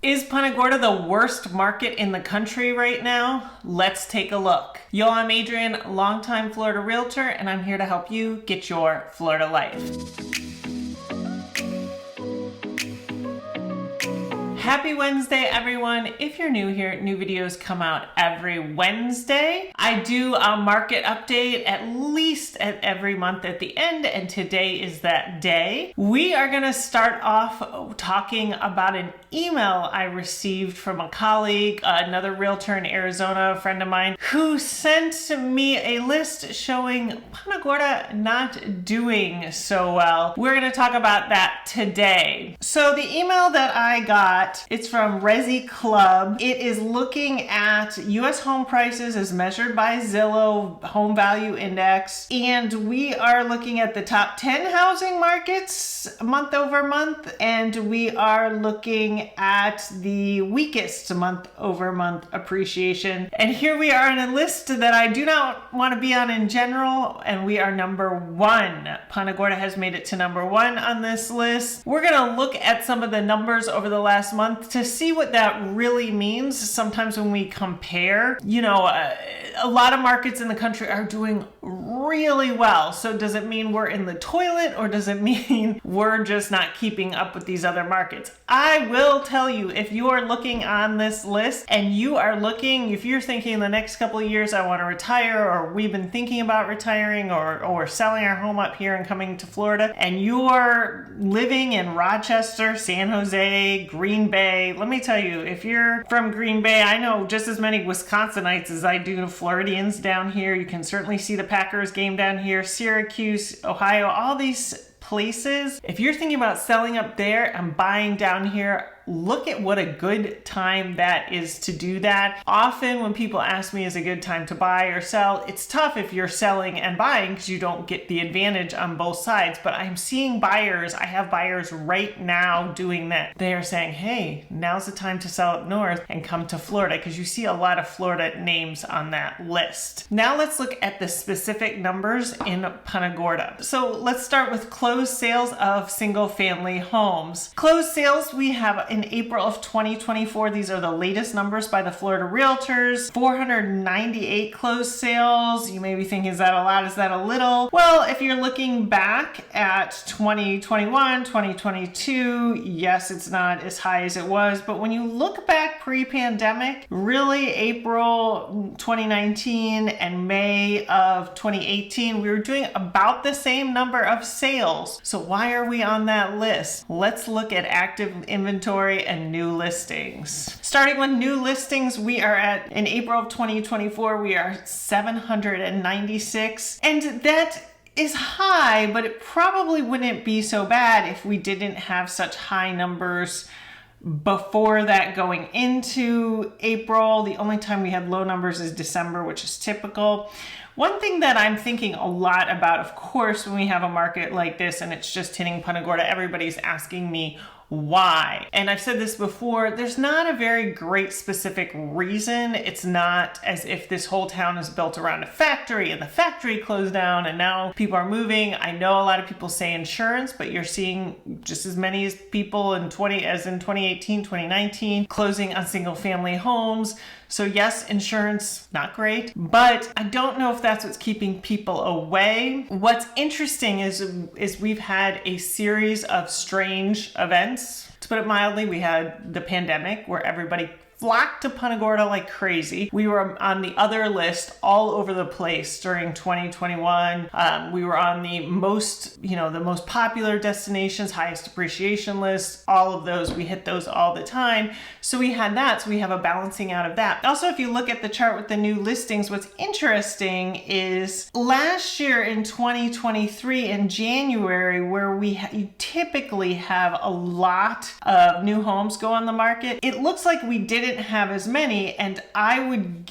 Is Punta Gorda the worst market in the country right now? Let's take a look. Yo, I'm Adrienne, longtime Florida realtor, and I'm here to help you get your Florida life. Happy Wednesday, everyone. If you're new here, new videos come out every Wednesday. I do a market update at least at every month at the end, and today is that day. We are gonna start off talking about an email I received from a colleague, another realtor in Arizona, a friend of mine, who sent me a list showing Punta Gorda not doing so well. We're gonna talk about that today. So the email that I got, it's from Resi Club. It is looking at US home prices as measured by Zillow Home Value Index. And we are looking at the top 10 housing markets month over month. And we are looking at the weakest month over month appreciation. And here we are in a list that I do not want to be on in general. And we are number one. Punta Gorda has made it to number one on this list. We're going to look at some of the numbers over the last month to see what that really means. Sometimes when we compare, a lot of markets in the country are doing really well. So does it mean we're in the toilet, or does it mean we're just not keeping up with these other markets? I will tell you, if you are looking on this list and you are looking, if you're thinking the next couple of years I want to retire, or we've been thinking about retiring or selling our home up here and coming to Florida, and you're living in Rochester, San Jose, Green Bay, let me tell you, if you're from Green Bay, I know just as many Wisconsinites as I do Floridians down here. You can certainly see the Packers game down here, Syracuse, Ohio, all these places. If you're thinking about selling up there and buying down here, look at what a good time that is to do that. Often when people ask me is a good time to buy or sell, it's tough if you're selling and buying because you don't get the advantage on both sides. But I'm seeing buyers, I have buyers right now doing that. They are saying, hey, now's the time to sell up north and come to Florida, because you see a lot of Florida names on that list. Now let's look at the specific numbers in Punta Gorda. So let's start with closed sales of single family homes. Closed sales, we have in April of 2024, these are the latest numbers by the Florida Realtors, 498 closed sales. You may be thinking, is that a lot? Is that a little? Well, if you're looking back at 2021, 2022, yes, it's not as high as it was. But when you look back pre-pandemic, really April 2019 and May of 2018, we were doing about the same number of sales. So why are we on that list? Let's look at active inventory and new listings. Starting with new listings, we are at, in April of 2024, we are 796. And that is high, but it probably wouldn't be so bad if we didn't have such high numbers before that going into April. The only time we had low numbers is December, which is typical. One thing that I'm thinking a lot about, of course, when we have a market like this and it's just hitting Punta Gorda, everybody's asking me why. And I've said this before, there's not a very great specific reason. It's not as if this whole town is built around a factory and the factory closed down and now people are moving. I know a lot of people say insurance, but you're seeing just as many as people in 2018, 2019, closing on single family homes. So yes, insurance, not great, but I don't know if that's what's keeping people away. What's interesting is we've had a series of strange events. To put it mildly, we had the pandemic where everybody flocked to Punta Gorda like crazy. We were on the other list all over the place during 2021. We were on the most popular destinations, highest appreciation list, all of those. We hit those all the time. So we had that. So we have a balancing out of that. Also, if you look at the chart with the new listings, what's interesting is last year in 2023 in January, where you typically have a lot of new homes go on the market, it looks like we didn't didn't have as many, and I would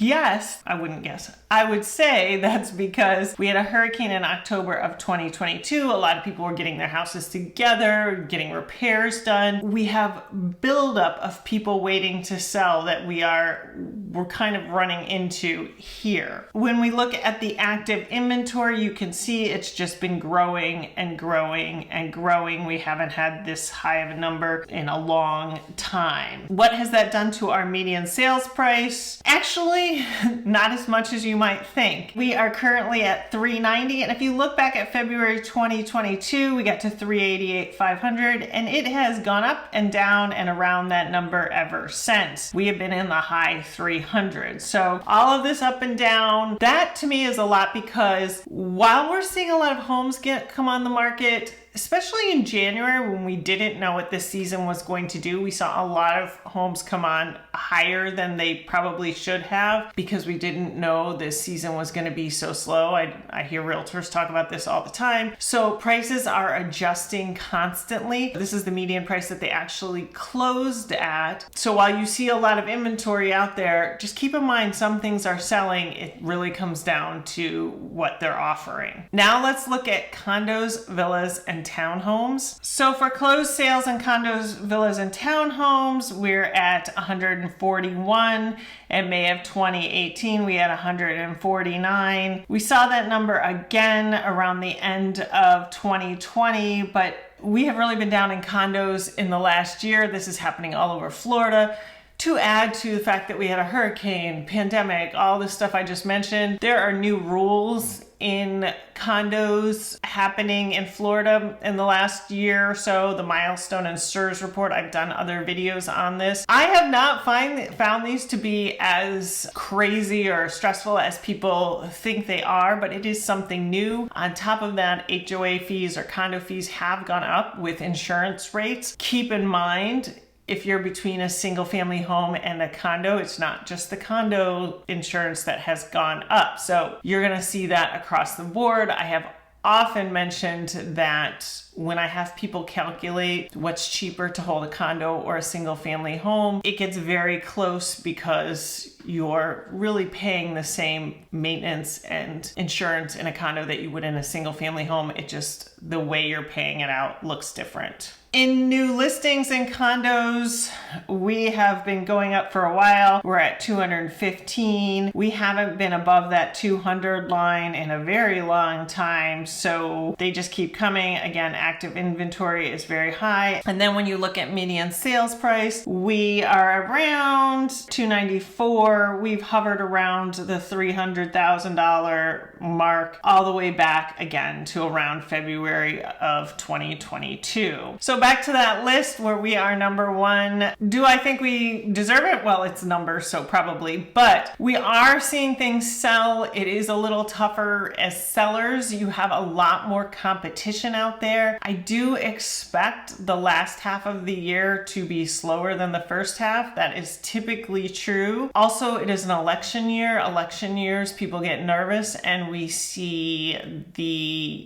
say that's because we had a hurricane in October of 2022. A lot of people were getting their houses together, getting repairs done. We have buildup of people waiting to sell that we're kind of running into here. When we look at the active inventory, you can see it's just been growing and growing and growing. We haven't had this high of a number in a long time. What has that done to our median sales price? Actually, not as much as you might think. We are currently at $390, and if you look back at February 2022, we got to $388,500, and it has gone up and down and around that number ever since. We have been in the high 300s. So all of this up and down, that to me is a lot, because while we're seeing a lot of homes come on the market, especially in January when we didn't know what this season was going to do, we saw a lot of homes come on higher than they probably should have because we didn't know this season was going to be so slow. I hear realtors talk about this all the time. So prices are adjusting constantly. This is the median price that they actually closed at. So while you see a lot of inventory out there, just keep in mind some things are selling. It really comes down to what they're offering. Now let's look at condos, villas, and townhomes. So for closed sales in condos, villas, and townhomes, we're at 141. In May of 2018, we had 149. We saw that number again around the end of 2020, but we have really been down in condos in the last year. This is happening all over Florida. To add to the fact that we had a hurricane, pandemic, all this stuff I just mentioned, there are new rules in condos happening in Florida in the last year or so. The Milestone and STRS report, I've done other videos on this. I have not found these to be as crazy or stressful as people think they are, but it is something new. On top of that, HOA fees or condo fees have gone up with insurance rates. Keep in mind, if you're between a single family home and a condo, it's not just the condo insurance that has gone up. So you're gonna see that across the board. I have often mentioned that when I have people calculate what's cheaper to hold a condo or a single family home, it gets very close because you're really paying the same maintenance and insurance in a condo that you would in a single family home. It just, the way you're paying it out looks different. In new listings in condos, we have been going up for a while. We're at 215. We haven't been above that 200 line in a very long time, so they just keep coming. Again, active inventory is very high. And then when you look at median sales price, we are around 294. We've hovered around the $300,000 mark all the way back again to around February of 2022. So back to that list where we are number one. Do I think we deserve it? Well, it's numbers, so probably, but we are seeing things sell. It is a little tougher as sellers. You have a lot more competition out there. I do expect the last half of the year to be slower than the first half. That is typically true. Also, it is an election year. Election years, people get nervous, and we see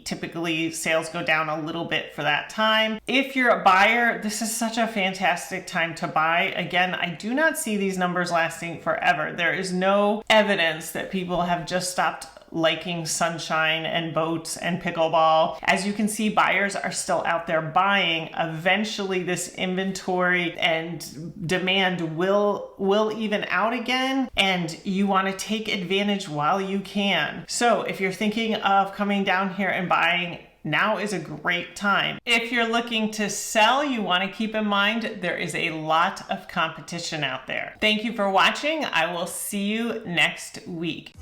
typically sales go down a little bit for that time. If you're a buyer, this is such a fantastic time to buy. Again, I do not see these numbers lasting forever. There is no evidence that people have just stopped liking sunshine and boats and pickleball. As you can see, buyers are still out there buying. Eventually this inventory and demand will even out again, and you want to take advantage while you can. So if you're thinking of coming down here and buying, now is a great time. If you're looking to sell, you want to keep in mind there is a lot of competition out there. Thank you for watching. I will see you next week.